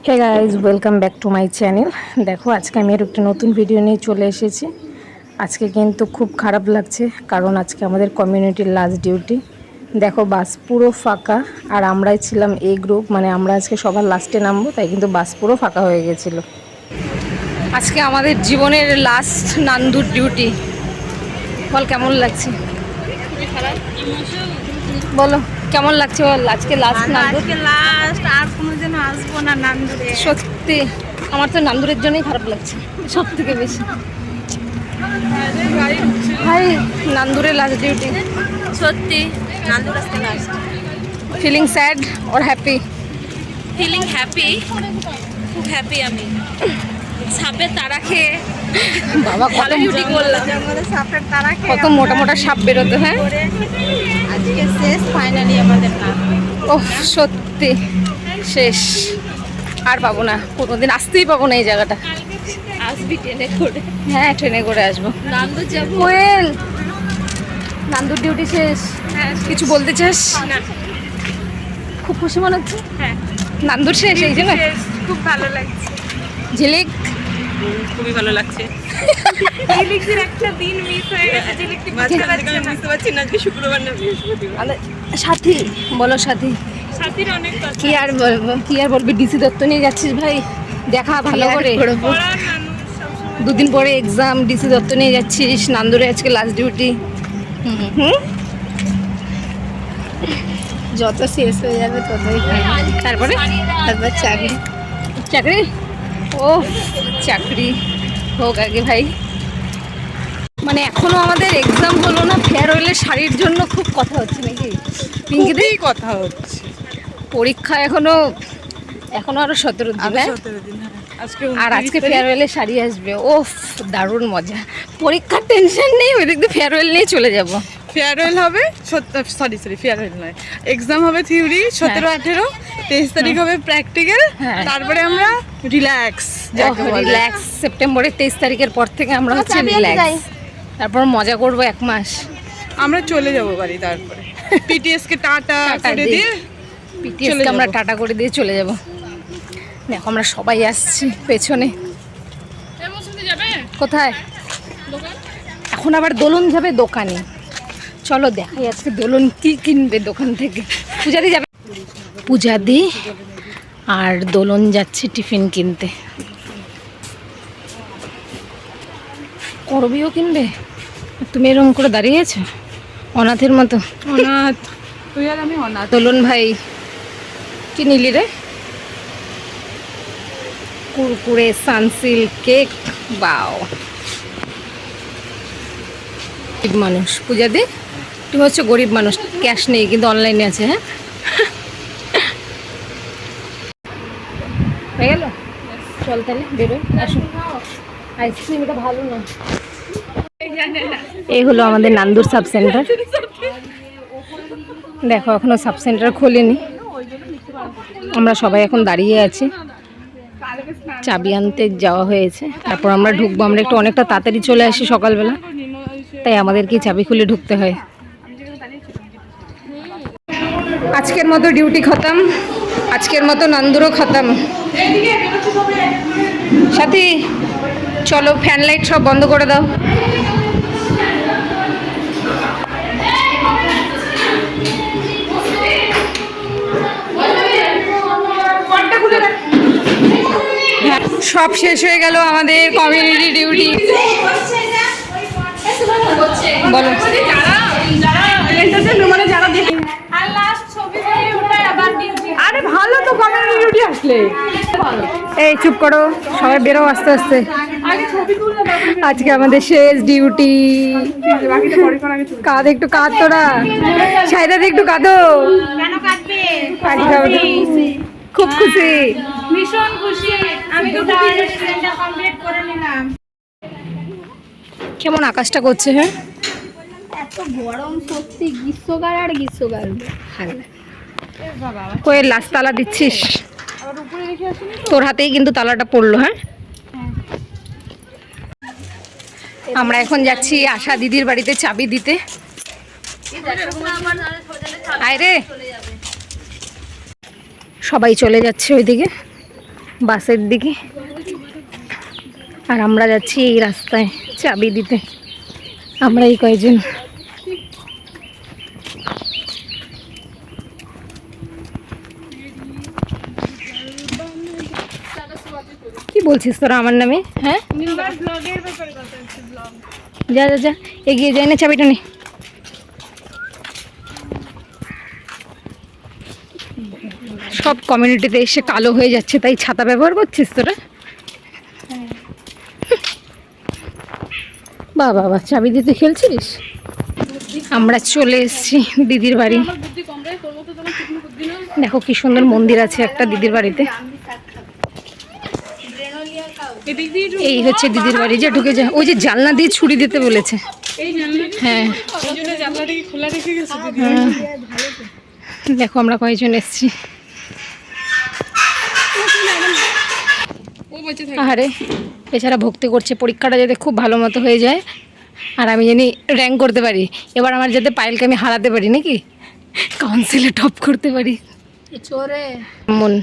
Hey guys, welcome back to my channel. দেখো, আজকে আমি একটা নতুন ভিডিও নিয়ে চলে এসেছি। আজকে কিন্তু খুব খারাপ লাগছে, কারণ আজকে আমাদের কমিউনিটির লাস্ট ডিউটি। দেখো, বাস পুরো ফাঁকা, আর আমরাই ছিলাম এই গ্রুপ, মানে আমরা আজকে সবার লাস্টে নামবো, তাই কিন্তু বাস পুরো ফাঁকা হয়ে গেছিলো। আজকে আমাদের জীবনের লাস্ট নান্দুর ডিউটি। বল, কেমন লাগছে? বলো, কেমন লাগছে বল? আজকে লাস্ট নান্দুর, আজকে লাস্ট, আর কোনোদিনও আসবো না নান্দুরে। সত্যি আমার তো নান্দুরের জন্যই খারাপ লাগছে সব থেকে বেশি। ভাই, নান্দুরে লাস্ট ডিউটি, সত্যি নান্দুর আজকে last. Feeling sad or happy? Feeling happy, খুব হ্যাপি। আমি সাপের তারা খেয়ে বাবা, কত ডিউটি করলাম। জঙ্গলে সাপের তারা খেয়ে কত মোটা মোটা সাপ বেরোতো। হ্যাঁ, আজকে শেষ ফাইনালি আমাদের নাম। ওহ, সত্যি শেষ, আর পাবো না, কোনোদিন আসতেই পাবো না এই জায়গাটা। আসবি ট্রেনে করে? হ্যাঁ, ট্রেনে করে আসবো। নান্দুর যাবো। কোয়েল, নান্দুর ডিউটি শেষ। হ্যাঁ, কিছু বলতে চাস? না। খুব খুশি মনে হচ্ছে। হ্যাঁ, নান্দুর শেষ, এই জন্য খুব ভালো লাগছে। ঝিলিক, খুবই ভালো লাগছে। ঝিলিকের একটা দিন মিস হয়ে গেছে। ঝিলিককে বুঝতে পারছি না। আজকে শুক্রবার না বৃহস্পতিবার। সাথী, বলো সাথী। সাথীর অনেক কথা। কি আর বলবো, কি আর বলবি? ডিসি দত্ত নিয়ে যাচ্ছিস ভাই, দেখা ভালো করে। পড়ার মানুষ সবসময়। দুদিন পরে এক্সাম, ডিসি দত্ত নিয়ে যাচ্ছিস নান্দুরে, আজকে লাস্ট ডিউটি। হুম, যত শেষ হয়ে যাবে ততই তারপরে তারপর চাকরি। চাকরি, ও চাকরি হোক আগে ভাই। মানে এখনো আমাদের এক্সাম হলো না, ফেয়ারওয়েলের শাড়ির জন্য খুব কথা হচ্ছে নাকি পিঙ্কিদি? কথা হচ্ছে। পরীক্ষা এখনো আরো 17 দিন, হ্যাঁ? 17 দিন। আজকে আর আজকে ফেয়ারওয়েলের শাড়ি আসবে। ওফ, দারুণ মজা। পরীক্ষার টেনশন নেই, ওই দিক দিয়ে ফেয়ারওয়েল নিয়ে চলে যাব। ফেয়ারওয়েল হবে, সরি ফেয়ারওয়েল নয়, এক্সাম হবে থিওরি 17-18, 23 তারিখ হবে প্র্যাকটিক্যাল। হ্যাঁ। তারপরে আমরা রিল্যাক্স, রিল্যাক্স। সেপ্টেম্বরের 23 তারিখের পর থেকে আমরা হচ্ছে রিল্যাক্স, তারপর মজা করব 1 মাস। আমরা চলে যাব বাড়ি। তারপরে পিটিএস কে টাটা করে দিয়ে পিটিএস কে আমরা টাটা করে দিয়ে চলে যাব। দেখো, আমরা সবাই আসছি পেছনে। কোথায়? এখন আবার দোলন যাবে দোকানে। চলো দেখাই আজকে দোলন কি কিনবে দোকান থেকে। পূজাদি যাবে, পূজাদি আর দোলন যাচ্ছে টিফিন কিনতে। করবিও কিনবে? তুমি এরকম করে দাঁড়িয়ে আছো অনাথের মতো। অনাথ তুই আর আমি অনাথ। দোলন ভাই, কি নিলি রে? Kurkure, Sunsilk, cake. বাও, গরিব মানুষ। পূজা দি, তুমি হচ্ছে গরিব মানুষ, ক্যাশ নেই কিন্তু অনলাইনে আছে। হ্যাঁ, হয়ে গেল? চল তাহলে বেরোই, আসো। আইসক্রিম এটা ভালো না। এই হলো আমাদের নান্দুর সাব সেন্টার। দেখো, এখনো সাব সেন্টার খোলেনি। আমরা সবাই এখন দাঁড়িয়ে আছি, চাবি আনতে যাওয়া হয়েছে, তারপর আমরা ঢুকবো। আমরা একটু অনেকটা তাড়াতাড়ি চলে আসি সকালবেলা, তাই আমাদেরকে চাবি খুলে ঢুকতে হয়। আজকের মতো ডিউটি খতম, আজকের মতো নান্দুরও খতম। সাথী, চলো, ফ্যান লাইট সব বন্ধ করে দাও। সব শেষ হয়ে গেল আমাদের কমিউনিটি ডিউটি। বলো, আরে ভালো তো কমিউনিটি ডিউটি আসলে। এই চুপ করো, সবাই বেরো আস্তে আস্তে। আজকে আমাদের শেষ ডিউটি। কাঁদ, একটু কাঁদ তোরা। সাইদাদি একটু কাঁদো। খুব খুশি, ভীষণ খুশি। আমি দুটো সেন্টার কমপ্লিট করে নিলাম। কেমন আকাশটা করছে? হ্যাঁ, এত গরম সত্যি, গ্রীষ্মকাল আর গ্রীষ্মকাল। কই লাস্ট তালা দিচ্ছিস? তোর হাতেই কিন্তু তালাটা পড়লো। হ্যাঁ, আমরা এখন যাচ্ছি আশা দিদির বাড়িতে চাবি দিতে। আয় রে, সবাই চলে যাচ্ছে ওইদিকে। বাসের দিকে, আর আমরা যাচ্ছি এই রাস্তায় চাবি দিতে। আমরা এই কয়েকজন। কি বলছিস তোরা আমার নামে? হ্যাঁ, ব্লগের ব্যাপারে কথা হচ্ছে, ব্লগ। যা যা যা, এগিয়ে যাই না, চাবিটা নে। সব কমিউনিটিতে এসে কালো হয়ে যাচ্ছে, তাই ছাতা ব্যবহার করছিস তোরা? বাবা বাবা, চাবি দিতে খেলছিস? আমরা চলে এসেছি দিদির বাড়ি। দেখো কি সুন্দর মন্দির আছে একটা দিদির বাড়িতে। এই হচ্ছে দিদির বাড়ি, যে ঢুকে যায়। ওই যে জানলা দিয়ে ছুরি দিতে বলেছে। হ্যাঁ, জানলাটাকে খোলা রেখে গেছে দিদি। দেখো আমরা কয়েকজন এসেছি। আরে এছাড়া ভক্তি করছে, পরীক্ষাটা যাতে খুব ভালো মতো হয়ে যায়, আর আমি জানি র্যাঙ্ক করতে পারি। এবার আমার যাতে পায়েলকে আমি হারাতে পারি, নাকি কাউন্সিলে টপ করতে পারি। ব্রাহ্মণ,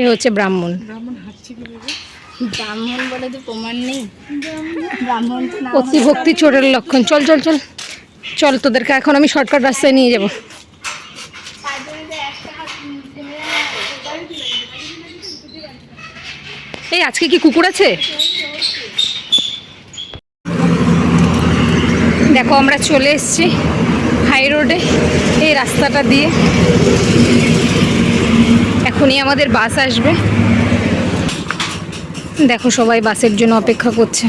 এ হচ্ছে ব্রাহ্মণ। ব্রাহ্মণ বলে তো প্রমাণ নেই। ব্রাহ্মণ তো না। অতি ভক্তি চোরের লক্ষণ। চল চল চল চল, তোদেরকে এখন আমি শর্টকাট রাস্তায় নিয়ে যাব। এই আজকে কি কুকুর আছে? দেখো আমরা চলে এসেছি হাই রোডে, এই রাস্তাটা দিয়ে। এখনই আমাদের বাস আসবে। দেখো সবাই বাসের জন্য অপেক্ষা করছে।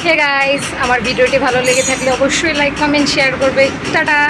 হে গাইস, আমার ভিডিওটি ভালো লেগে থাকলে অবশ্যই লাইক, কমেন্ট, শেয়ার করবে। টাটা।